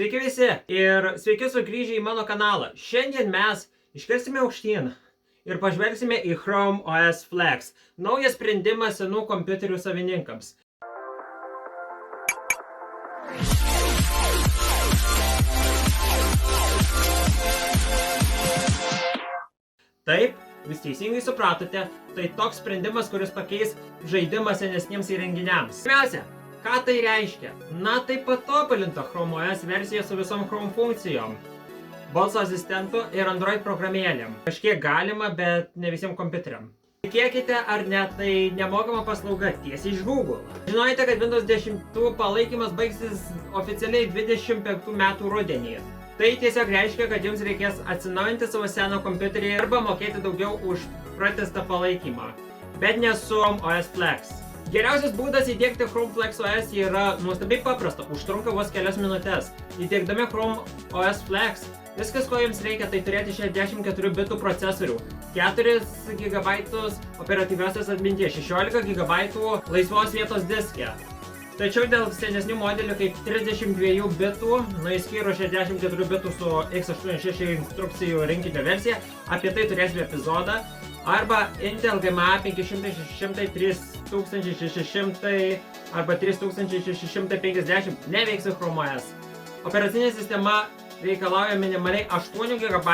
Sveiki visi ir sveiki sugrįžę į mano kanalą. Šiandien mes iškelsime aukštyn ir pažvelgsime į Chrome OS Flex. Naujas sprendimas senų kompiuterių savininkams. Taip, jūs teisingai supratote, tai toks sprendimas, kuris pakeis žaidimą senesniems įrenginiams. Pirmiausia, ką tai reiškia? Na, tai patobulinta Chrome OS versija su visom Chrome funkcijom, balso asistentu ir Android programėlėm. Kažkiek galima, bet ne visiems kompiuteriam. Tikėkite ar ne, tai nemokama paslauga tiesiai iš Google. Žinote, kad Windows 10 palaikymas baigsis oficialiai 25 metų rudenį. Tai tiesiog reiškia, kad jums reikės atsinaujinti savo seną kompiuterį arba mokėti daugiau už pratęstą palaikymą. Bet ne su Chrome OS Flex. Geriausias būdas įdiegti Chrome Flex OS yra nuostabiai paprasta, užtrunka vos kelias minutės. Įdiegdami Chrome OS Flex, viskas, ko jums reikia, tai turėti 64 bitų procesorių, 4 GB operatyviosios atminties, 16 GB laisvos vietos diske. Tačiau dėl senesnių modelių kaip 32 bitų, išskyrus 64 bitų su x86 instrukcijų rinkinio versija, apie tai turėsime epizodą, arba Intel GMA 500, 600, 3600 arba 3650 neveiks Chrome OS. Operacinė sistema reikalauja minimaliai 8 GB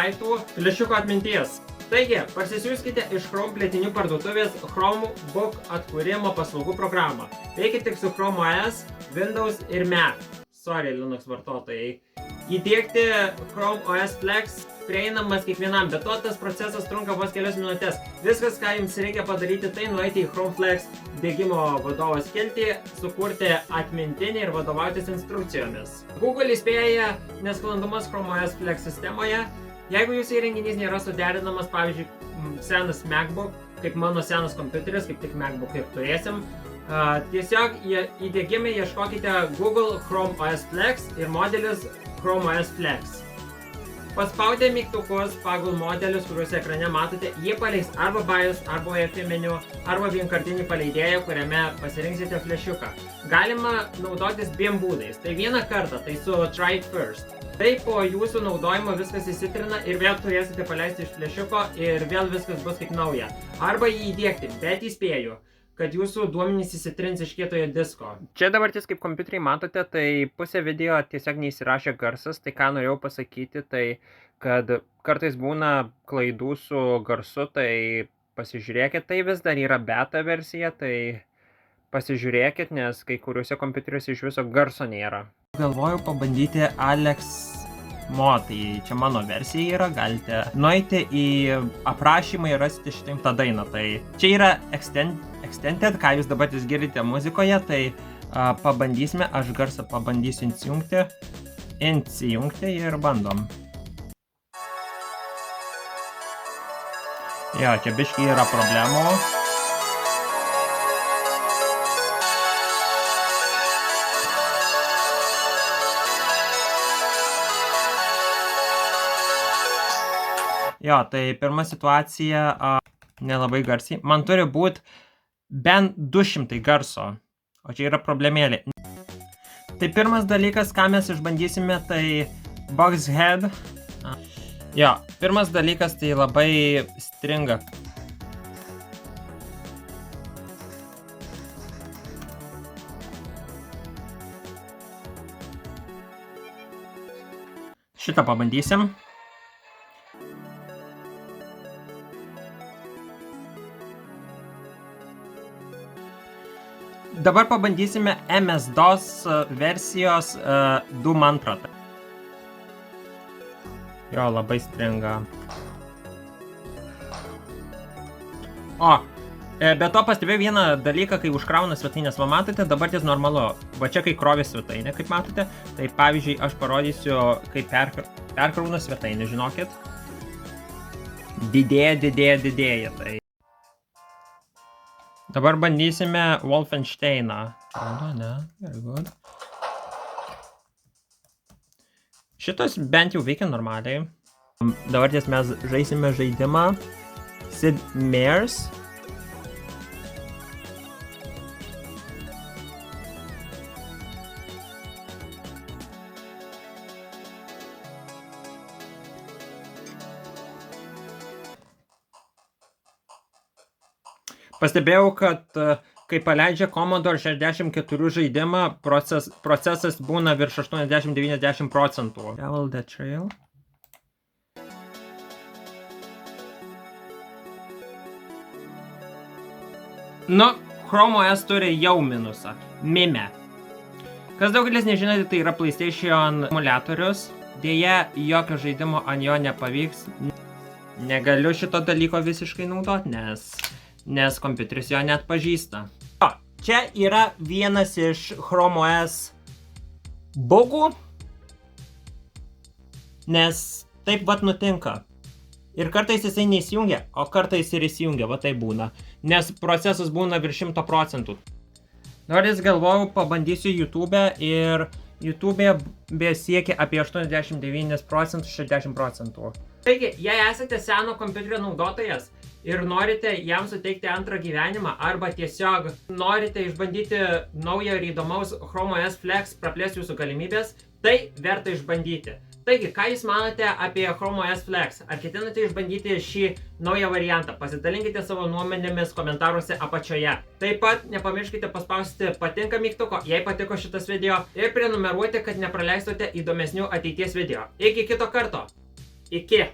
flešiuko atminties. Taigi, parsisiųskite iš Chrome plėtinių parduotuvės Chromebook atkūrimo paslaugų programą. Veikia tik su Chrome OS, Windows ir Mac. Sorry, Linux vartotojai. Įdiegti Chrome OS Flex prieinamas kiekvienam, bet to tas procesas trunka vos kelias minutės. Viskas, ką jums reikia padaryti, tai nueiti į Chrome Flex diegimo vadovo skiltį, sukurti atmintinį ir vadovautis instrukcijomis. Google įspėja nesklandumus Chrome OS Flex sistemoje. Jeigu jūsų įrenginys nėra suderinamas, pavyzdžiui, senas MacBook, kaip mano senas kompiuteris, kaip tik MacBook ir turėsim, tiesiog įdiegime ieškokite Google Chrome OS Flex ir modelis Chrome OS Flex. Paspaudę mygtukus pagal modelius, kuriuos ekrane matote, jie paleis arba BIOS, arba UEFI meniu, arba vienkartinį paleidėją, kuriame pasirinksite flešiuką. Galima naudotis dviem būdais. Tai vieną kartą, tai su Try It First. Tai po jūsų naudojimo viskas įsitrina ir vėl turėsite paleisti iš flešiuko ir vėl viskas bus kaip nauja. Arba jį įdiegti, bet įspėju, kad jūsų duomenys įsitrins iš kietojo disko. Čia dabartis kaip kompiuteriai matote, tai pusė video tiesiog neįsirašė garsas, tai ką norėjau pasakyti, tai kad kartais būna klaidų su garsu, tai pasižiūrėkit, tai vis dar yra beta versija, tai pasižiūrėkit, nes kai kuriuose kompiuteriuose iš viso garso nėra. Galvojau pabandyti Alex mod, tai čia mano versija yra, galite nueiti į aprašymą ir rasite šitą dainą. Tai čia yra extended, ką jūs dabar girdite muzikoje, tai pabandysime, aš garsą pabandysiu įsijungti ir bandom. Jo, čia biškai yra problemų. Jo, tai pirma situacija nelabai garsiai. Man turi būti bent 200 garso, o čia yra problemėlė. Tai pirmas dalykas, ką mes išbandysime, tai Boxhead. Jo, pirmas dalykas tai labai stringa. Šitą pabandysim. Dabar pabandysime MS-DOS versijos Doom antrą. Jo, labai stringa. O, be to pastebėjau vieną dalyką, kai užkrauna svetainės, va matote, dabar ties normalu. Va čia kai krovė svetainė, kaip matote, tai pavyzdžiui, aš parodysiu, kaip perkrauna svetainė, žinokit. Didėja, tai. Dabar bandysime Wolfensteiną. Ne, very good. Šitas bent jau veikia normaliai. Dabar ties mes žaisime žaidimą Sid Meier's. Pastebėjau, kad kai paleidžia Commodore 64 žaidimą, procesas būna virš 80-90%. Travel the trail. Nu, Chrome OS turi jau minusą. Mime. Kas daugelis nežinote, tai yra PlayStation emulatorius. Dėja, jokio žaidimo ant jo nepavyks. Negaliu šito dalyko visiškai naudoti, nes kompiuteris jo net pažįsta. Čia yra vienas iš Chrome OS bugų, nes taip vat nutinka. Ir kartais jisai neįsijungia, o kartais ir įsijungia, va tai būna. Nes procesas būna virš 100%. Nors galvojau, pabandysiu YouTube ir YouTube besiekia apie 89%, 60%. Taigi, jei esate seno kompiuterio naudotojas ir norite jam suteikti antrą gyvenimą arba tiesiog norite išbandyti naujo ir įdomaus Chrome OS Flex, praplės jūsų galimybės, tai verta išbandyti. Taigi, ką jūs manote apie Chrome OS Flex? Ar ketinate išbandyti šį naują variantą? Pasidalinkite savo nuomonėmis komentaruose apačioje. Taip pat nepamirškite paspausti patinka mygtuko, jei patiko šitas video, ir prenumeruoti, kad nepraleistote įdomesnių ateities video. Iki kito karto. Iki.